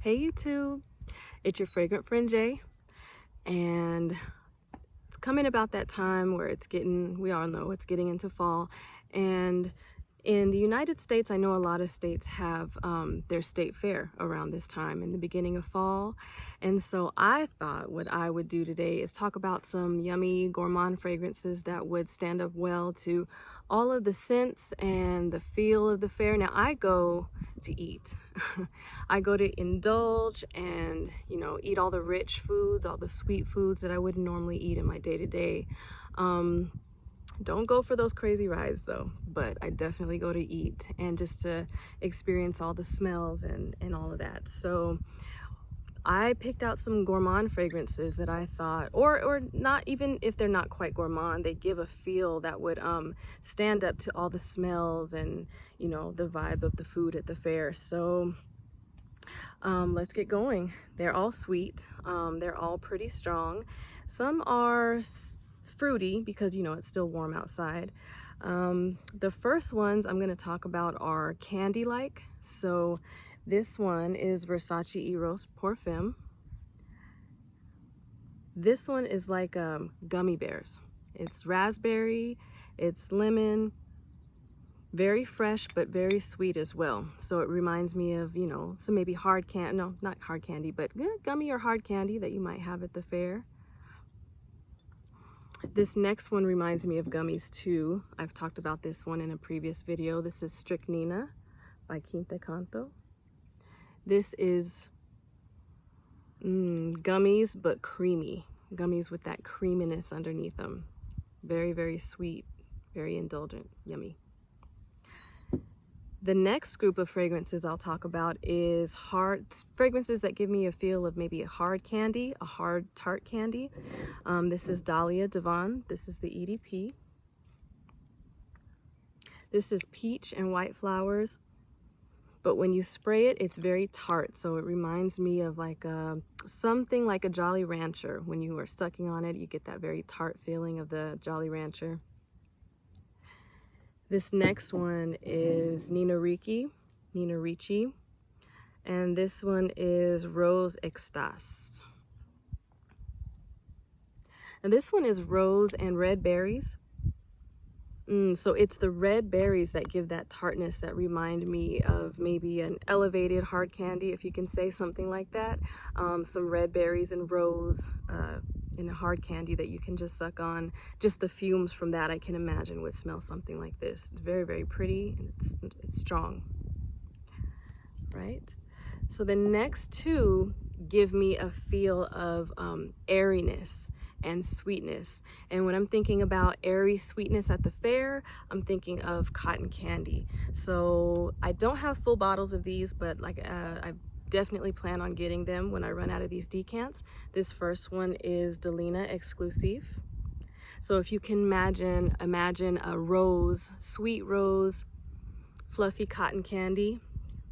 Hey YouTube, it's your fragrant friend Jay, and it's coming about that time where we all know it's getting into fall. And in the United States, I know a lot of states have their state fair around this time in the beginning of fall. And so I thought what I would do today is talk about some yummy gourmand fragrances that would stand up well to all of the scents and the feel of the fair. Now I go to eat. I go to indulge and, eat all the rich foods, all the sweet foods that I wouldn't normally eat in my day-to-day. Don't go for those crazy rides though, but I definitely go to eat and just to experience all the smells and all of that. So I picked out some gourmand fragrances that I thought, or not, even if they're not quite gourmand, they give a feel that would stand up to all the smells and, the vibe of the food at the fair. So let's get going. They're all sweet. They're all pretty strong. Some are fruity because it's still warm outside. The first ones I'm going to talk about are candy-like. So this one is Versace Eros Parfum. This one is like gummy bears. It's raspberry, it's lemon, very fresh but very sweet as well. So it reminds me of, some maybe hard candy, no, not hard candy, but gummy or hard candy that you might have at the fair. This next one reminds me of gummies too. I've talked about this one in a previous video. This is Stricnina by Canto. This is gummies but creamy. Gummies with that creaminess underneath them. Very, very sweet, very indulgent, yummy. The next group of fragrances I'll talk about is fragrances that give me a feel of maybe a hard candy, a hard tart candy. This is Dahlia Divin. This is the EDP. This is peach and white flowers, but when you spray it, it's very tart. So it reminds me of like something like a Jolly Rancher. When you are sucking on it, you get that very tart feeling of the Jolly Rancher. This next one is Ricci, and this one is Rose Extase. And this one is rose and red berries. So it's the red berries that give that tartness that remind me of maybe an elevated hard candy, if you can say something like that. Some red berries and rose in a hard candy that you can just suck on. Just the fumes from that, I can imagine, would smell something like this. It's very, very pretty, and it's strong, right? So the next two give me a feel of airiness and sweetness. And when I'm thinking about airy sweetness at the fair, I'm thinking of cotton candy. So I don't have full bottles of these, but I definitely plan on getting them when I run out of these decants. This first one is Delena Exclusive. So if you can imagine a rose, sweet rose, fluffy cotton candy.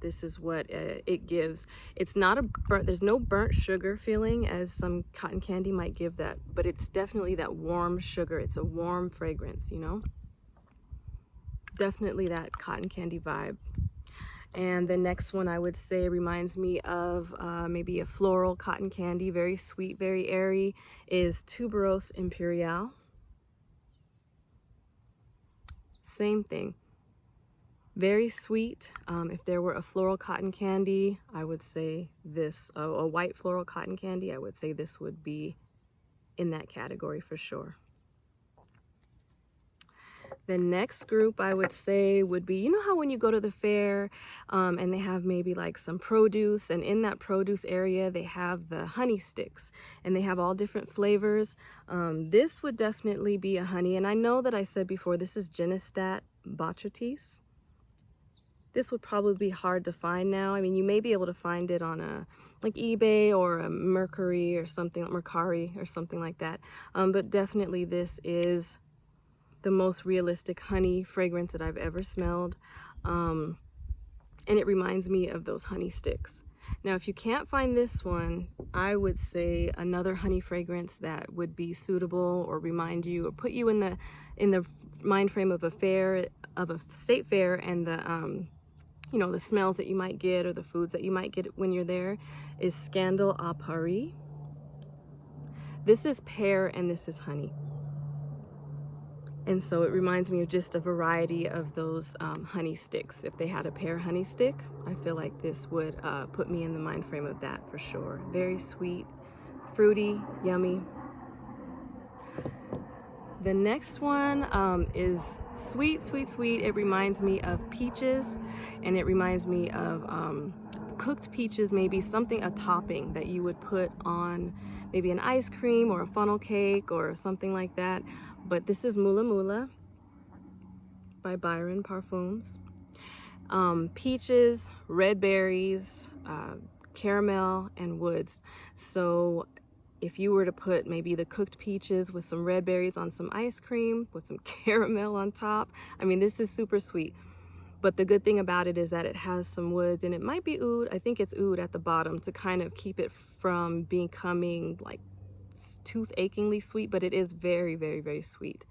This is what it gives. It's not there's no burnt sugar feeling as some cotton candy might give that, but it's definitely that warm sugar. It's a warm fragrance, Definitely that cotton candy vibe. And the next one I would say reminds me of maybe a floral cotton candy, very sweet, very airy, is Tuberose Imperial. Same thing. Very sweet. If there were a floral cotton candy, I would say this, a white floral cotton candy, I would say this would be in that category for sure. The next group I would say would be, how when you go to the fair and they have maybe like some produce, and in that produce area they have the honey sticks and they have all different flavors. This would definitely be a honey, and I know that I said before this is Ginestat Botrytis. This would probably be hard to find now. I mean, you may be able to find it on like eBay or a Mercari or something like that. But definitely this is the most realistic honey fragrance that I've ever smelled. And it reminds me of those honey sticks. Now, if you can't find this one, I would say another honey fragrance that would be suitable or remind you or put you in the mind frame of a fair, of a state fair, and the you know, the smells that you might get or the foods that you might get when you're there, is Scandal à Paris. This is pear and this is honey. And so it reminds me of just a variety of those honey sticks. If they had a pear honey stick, I feel like this would put me in the mind frame of that for sure. Very sweet, fruity, yummy. The next one is sweet, sweet, sweet. It reminds me of peaches, and it reminds me of cooked peaches, maybe something, a topping that you would put on maybe an ice cream or a funnel cake or something like that. But this is Mula by Byron Parfums. Peaches, red berries, caramel, and woods. So if you were to put maybe the cooked peaches with some red berries on some ice cream with some caramel on top, I mean, this is super sweet. But the good thing about it is that it has some woods, and it might be oud. I think it's oud at the bottom to kind of keep it from becoming like tooth achingly sweet, but it is very, very, very sweet.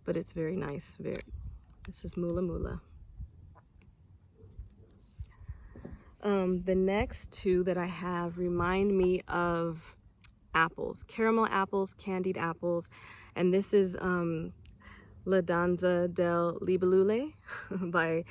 But it's very nice. This is Mula. The next two that I have remind me of apples, caramel apples, candied apples, and this is La Danza Delle Libellule by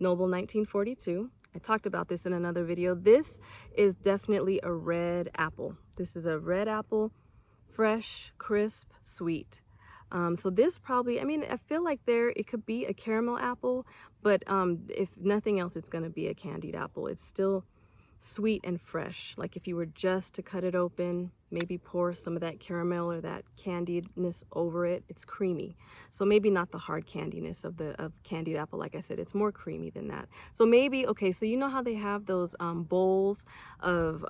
Nobile 1942. I talked about this in another video. This is definitely a red apple. This is a red apple, fresh, crisp, sweet. So this probably, I mean, I feel like it could be a caramel apple, but if nothing else, it's gonna be a candied apple. It's still sweet and fresh. Like if you were just to cut it open, maybe pour some of that caramel or that candiedness over it, it's creamy. So maybe not the hard candiness of candied apple. Like I said, it's more creamy than that. So maybe, okay, so you know how they have those bowls of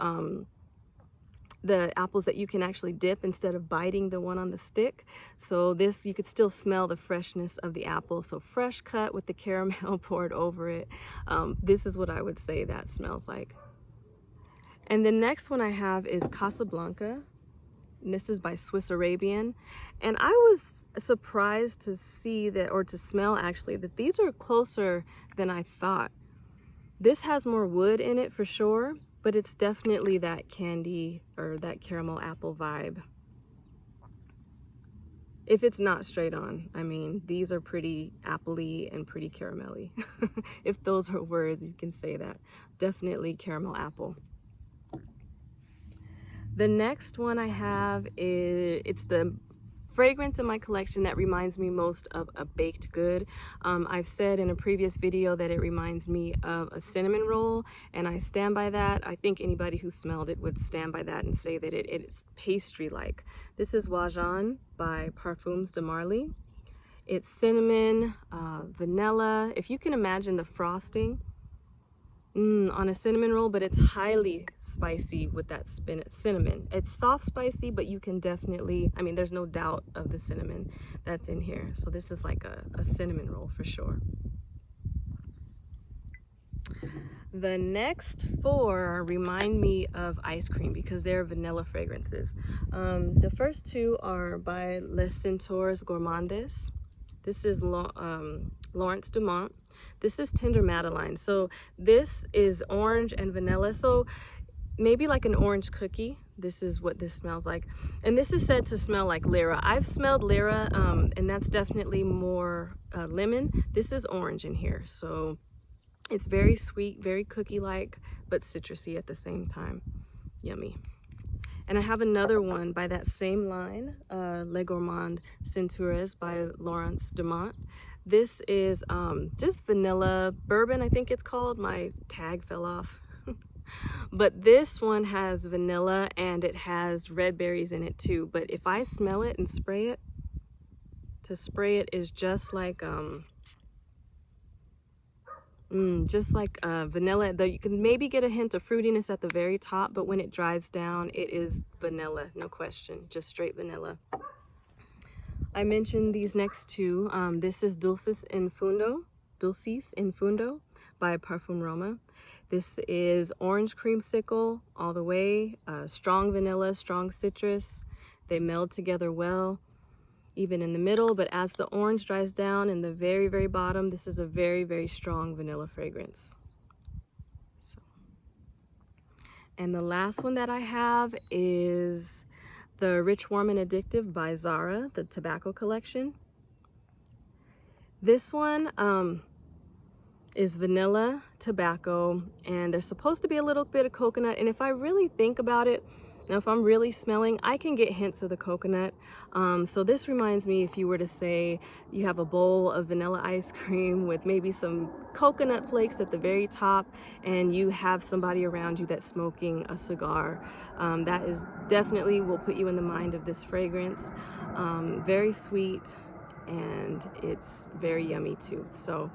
the apples that you can actually dip instead of biting the one on the stick. So this, you could still smell the freshness of the apple. So fresh cut with the caramel poured over it. This is what I would say that smells like. And the next one I have is Casablanca. And this is by Swiss Arabian. And I was surprised to see that, or to smell actually, that these are closer than I thought. This has more wood in it for sure, but it's definitely that candy or that caramel apple vibe. If it's not straight on, I mean, these are pretty appley and pretty caramelly. If those are words, you can say that. Definitely caramel apple. The next one I have is, it's the fragrance in my collection that reminds me most of a baked good. I've said in a previous video that it reminds me of a cinnamon roll, and I stand by that. I think anybody who smelled it would stand by that and say that it's pastry-like. This is Oajan by Parfums de Marly. It's cinnamon, vanilla. If you can imagine the frosting on a cinnamon roll, but it's highly spicy with that cinnamon. It's soft spicy, but you can definitely, I mean, there's no doubt of the cinnamon that's in here. So this is like a cinnamon roll for sure. The next four remind me of ice cream because they're vanilla fragrances. The first two are by Les Centaures Gourmands. This is Laurence Dumont. This is Tendre Madeline. So this is orange and vanilla. So maybe like an orange cookie. This is what this smells like. And this is said to smell like Lyra. I've smelled Lyra, and that's definitely more lemon. This is orange in here. So it's very sweet, very cookie-like, but citrusy at the same time. Yummy. And I have another one by that same line, Les Gourmands Centaures by Laurence Dumont. This is just vanilla bourbon, I think it's called. My tag fell off. But this one has vanilla and it has red berries in it too. But if I smell it and spray it, to spray it is just like vanilla. Though you can maybe get a hint of fruitiness at the very top, but when it dries down, it is vanilla, no question, just straight vanilla. I mentioned these next two. This is Dulcis in Fundo by Parfum Roma. This is orange creamsicle all the way, strong vanilla, strong citrus. They meld together well. even in the middle, but as the orange dries down in the very, very bottom, this is a very, very strong vanilla fragrance. So. And the last one that I have is the Rich, Warm, and Addictive by Zara, the tobacco collection. This one is vanilla, tobacco, and there's supposed to be a little bit of coconut. And if I really think about it, now if I'm really smelling, I can get hints of the coconut. So this reminds me, if you were to say you have a bowl of vanilla ice cream with maybe some coconut flakes at the very top, and you have somebody around you that's smoking a cigar, that is definitely will put you in the mind of this fragrance. Very sweet, and it's very yummy too. So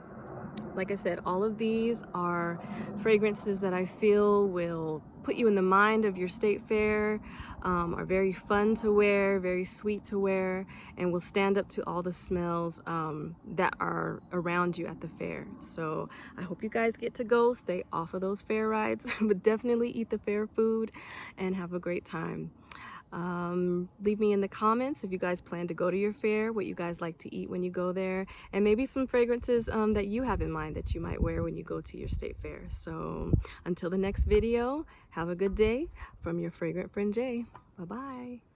like I said, all of these are fragrances that I feel will put you in the mind of your state fair, are very fun to wear, very sweet to wear, and will stand up to all the smells that are around you at the fair. So I hope you guys get to go, stay off of those fair rides, but definitely eat the fair food and have a great time. Leave me in the comments if you guys plan to go to your fair, what you guys like to eat when you go there, and maybe some fragrances that you have in mind that you might wear when you go to your state fair. So until the next video, have a good day from your fragrant friend Jay. Bye bye.